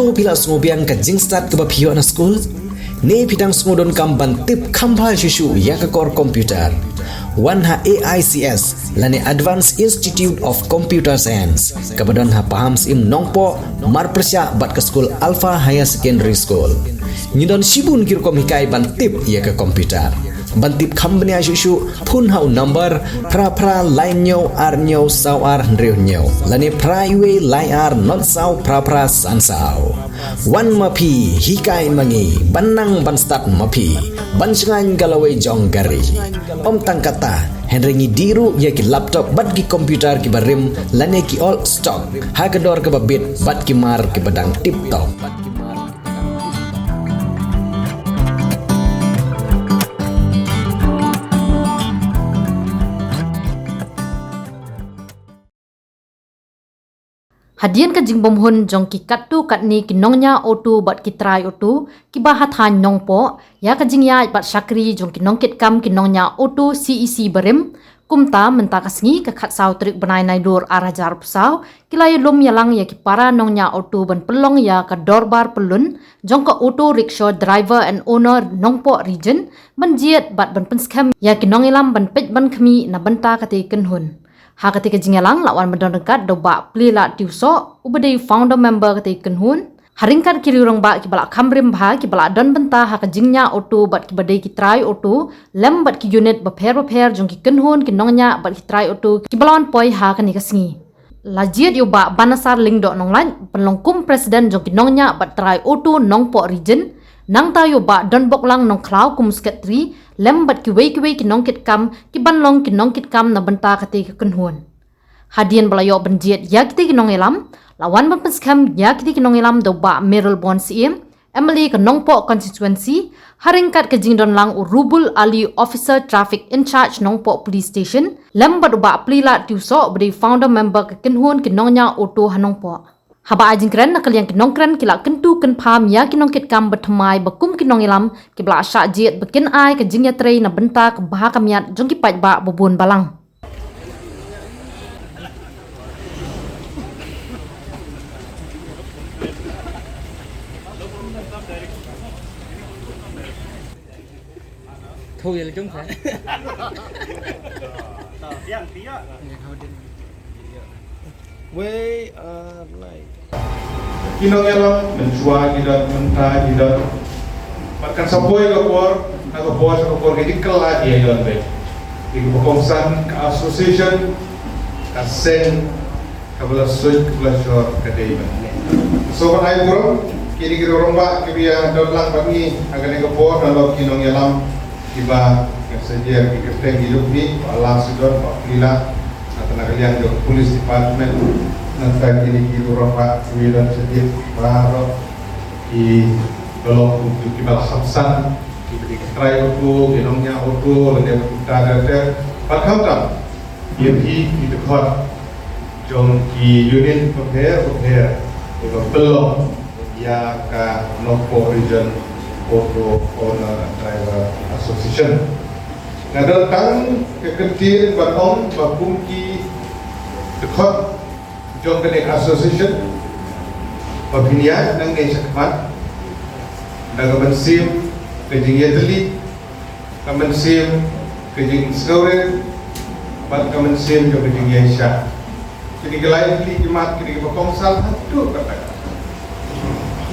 to pila sngobiang ka jingstat ke bapio na school ne pidang sngodon kam ban tip khambha shishu ya ka kor computer wan ha AICS lane Advanced Institute of Computer Science kabadon ha paham sim nongpo mar persya bat ke school Alpha Higher Secondary School nyidon sibun kirkom hikai ban tip ya ka computer bantip khambnia shishu phun hau number pra line nyo ar nyo saw ar ndreu nyo lane praiwe line ar not saw pra san saw wan mapi hikai mangi banang ban start mapi ban sengan galawai jong gari om tangkata henrengi diru ya ki laptop bat ki computer ki barim lane ki all stock hagador ke babit bat ki mar ki badang tip top. Hadian ka jingbom hun jong ki kattu katni ki nongnya otu bat ki trai otu ki bahat han nongpo ya ka jingya bat syakri jong ki nongkit kam ki nongnya otu CEC barim kumta menta kasngi ka khat saw trik banai nai dur arajar pusau ki layu lum yalang ya ki para nongnya otu ban pelong ya ka dorbar pelun jong ka auto rickshaw driver and owner nongpo region ban jiet bat ban penskam ya ki nongilam ban pej ban khmi na banta ka te ken hun ha ketika jingalang lawan medon dekat doba plila tiuso ubadai founder member ketika kenhun haringkat kiri orang ba ki balak kambrim bha ki balak don benta ha kejingnya auto bat ki badai ki try auto lem bat ki unit beper jong ki kenhun ki nongnya bat ki try auto ki balon poi ha kani kasngi lajiat yo ba banasar lingdo nonglan penlongkum presiden jong ki nongnya bat try auto nongpo region nang tayo ba don boklang nong klau kum sekretari lembat ki wei ki nongkit kam ki banlong ki nongkit kam na benta kate ki kenhuan hadian balayo benjiet ya kite ki nongelam lawan penskam ya kite ki nongelam do ba Merrill Bond CM Emily ke nongpo constituency haringkat ke jingdon lang urubul ali officer traffic in charge nongpo police station lembat ba plila tiuso beri founder member ke kenhuan ki nongnya auto hanongpo haba ajingkran nakal yang kinongkran kila kentu ken pham ya kinongkit kam bertemai bakum kinongilam ki bla sha jiet bekin ai ke jingya trei na benta ke bah kamiat jong ki paj ba bobun balang thôi là chúng phải way like kinongelam menjua tidak mentah tidak makan sapoy kapor atau bos kapor jadi kelah dia yon be di pokongsan association kasen kabla suit kabla shor kadai so kan ai bro kiri orang ba kibia dolang bagi agane kapor dalam kinongelam tiba kesajian kita hidup ni Allah sudah pakila tenaga yang di police department nanti kini kiri orang sembilan sedikit baru di belum untuk kita hamsan di try auto genongnya auto dan kita ada pakam yang di dekat jom di unit prepare itu belum ya ke Nongpo Region Auto Owner Driver Association. Nah datang ke kentir batong bakumki dekat jom kenek association babinian nang ngay sakmat nagamansim kejing yadli kamansim kejing skauren bat kamansim jom kejing yaisha kini gelain li jimat kini bakongsal hatu kata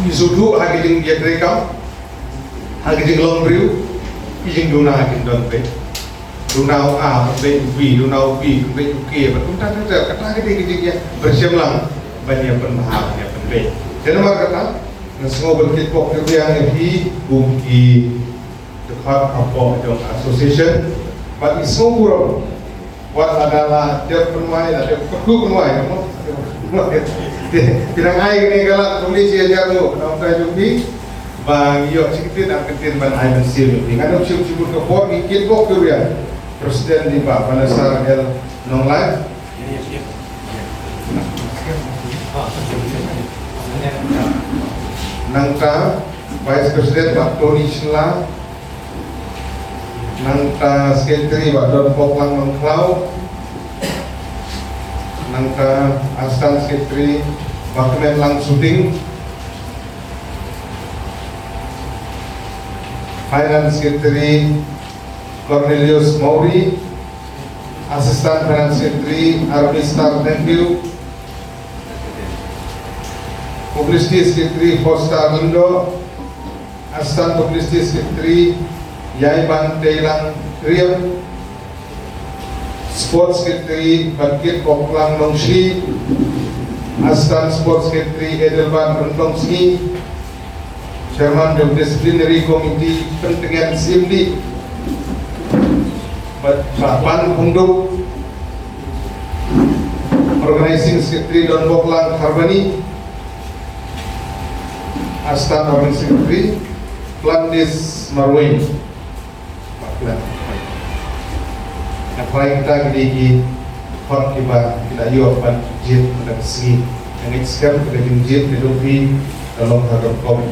isudu hagijing yadrekam hagijing longbriu kijing duna hagijing donpe Dunau A, Dunau B, K, berkuntat saja. Kata kita kerja bersiaplah banyak penmahal, penting. Jadi mereka kata, semua berkait pokok yang di bumi dekat apa dengan association, bagi semua orang, buat adalah dia penmahal, dia perlu penmahal, tidak air ni kalau tulis dia jatuh, nampak juga. Bang, yo sedikit nak kentin ban air bersih. Dengan opsi-opsi berkepor, ikut pokok dia. Presiden di Pak Banasar El Nonglai Nangta Vice President Pak Tony Shla Nangta Sekretari Pak Don Poklang Mengklau Nangta Astan Sekretari Pak Kemenlang Suding Finance Secretary Cornelius Maury, Assistant Finance Secretary Army Star, thank you. Publicity Secretary Foster Lindo, Assistant Publicity Secretary Yaiban Teilang Riem, Sports Secretary Bangkit Koklang Nongsi, Assistant Sports Secretary Edelban Rentongsi, Chairman of Disciplinary Committee Pentingan Simdi, Pan Punduk, Organizing Secretary Don Boklang Harbani, Assistant Organizing Secretary Plandis Marwain. Apa kita gigi hot kita yo pan jit pada segi yang sekarang kita jit hidupi dalam harga kom.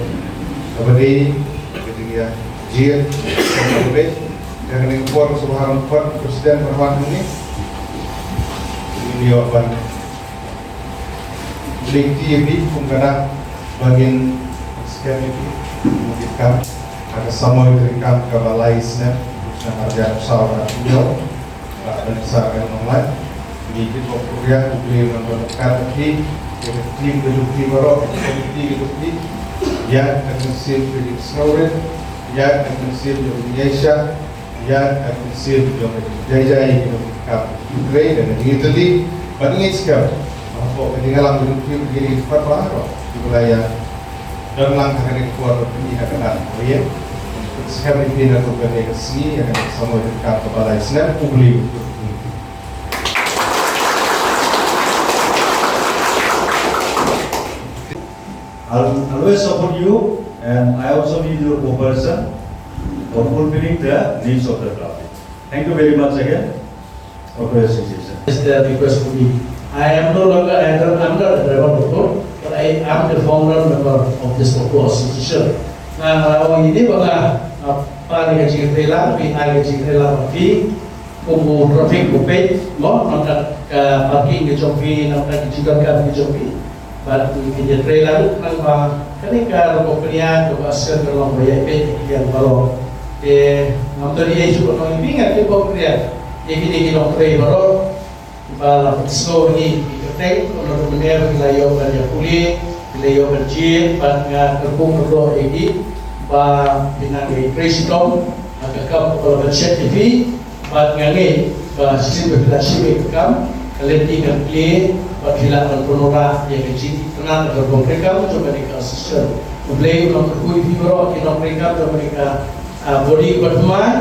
Kemudian ketika jit sampai yang impor subhanallah Presiden Perwan ini yo pan link TV penggerak bagian sekian itu mungkin ada sama diberikan ke balaisnya yang ada pesawat beliau dan saya online di Korea beliau menonton di tim gedung baru komite gedung yang agensi Felix Snowden yang agensi Indonesia yang agensi Jaya gedung Ukraine dan Italy bandingin sekarang apa ketinggalan gedung begini berapa di wilayah dan langkah yang keluar dari negara Korea. Sekarang ini ada beberapa seni yang sama dengan kepala Islam publik. I'll always support you, and I also need your cooperation for fulfilling the needs of the club. Thank you very much again for your association. Is the request for me. I am no longer I'm not a driver doctor, but I am the founder member of this association. Nah, kalau ini bagaimana apa yang kita lakukan, apa yang kita lakukan, kubu traffic kupet, mau nampak parking di Jopi, nampak juga kan di Jopi, baru kita trailer, nampak ketika rokoknya juga asyik dalam proyek yang baru, nampak dia juga orang ingat di pokoknya, ini kita trailer baru, baru slow ni kita trailer, kalau benar wilayah banyak pulih. Beliau berjir pada gerbong kedua ini, bah dengan presiden, agak kalau bercet TV, bah dengan bah sistem berfilasi mereka, kalian tinggal play, bah hilang penora yang kecil, tenang gerbong mereka, coba mereka asisten, beliau memperkuat video, kita mereka, coba mereka body berteman,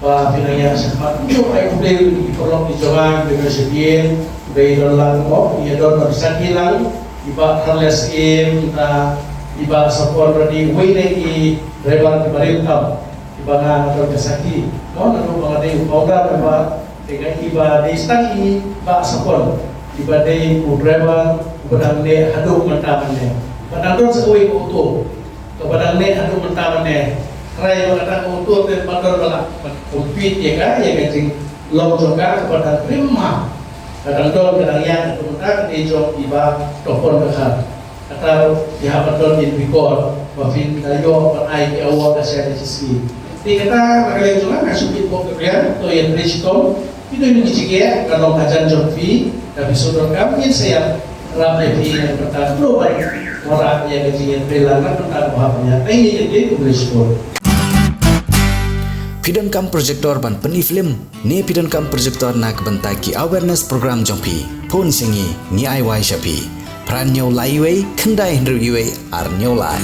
bah filanya sempat, coba beliau dikolong di jalan dengan sedih, beliau dalam mau, ia dalam bersakilan. Iba kales kita iba support dari wayne i driver di Barilkam iba nga terkesaki no nanu mga program iba tega iba di staki iba support iba di driver padang ne haduk mentamannya padang don sa uwi auto to padang ne haduk mentamannya try magata auto te padon bala compete ya ka ya gajing long joga kepada prima kadang-kadang kadang-kadang kemudian ejok iba topon bekal atau dihapat don in bikor wafin tayo panai ke awal kasih sisi di kata makanya juga ngasupin pokoknya to yang presiden itu ini cikgu kalau ajan Jofi tapi saudara kami saya ramai yang pertama belum orang yang gajian pelangan tentang bahannya ini jadi presiden. Pidon kam projector ban peni film ne pidon kam projector nak bentaki awareness program jompi pon singi ni ai wai shapi pran nyau lai wei kendai hendru iwe ar nyau lai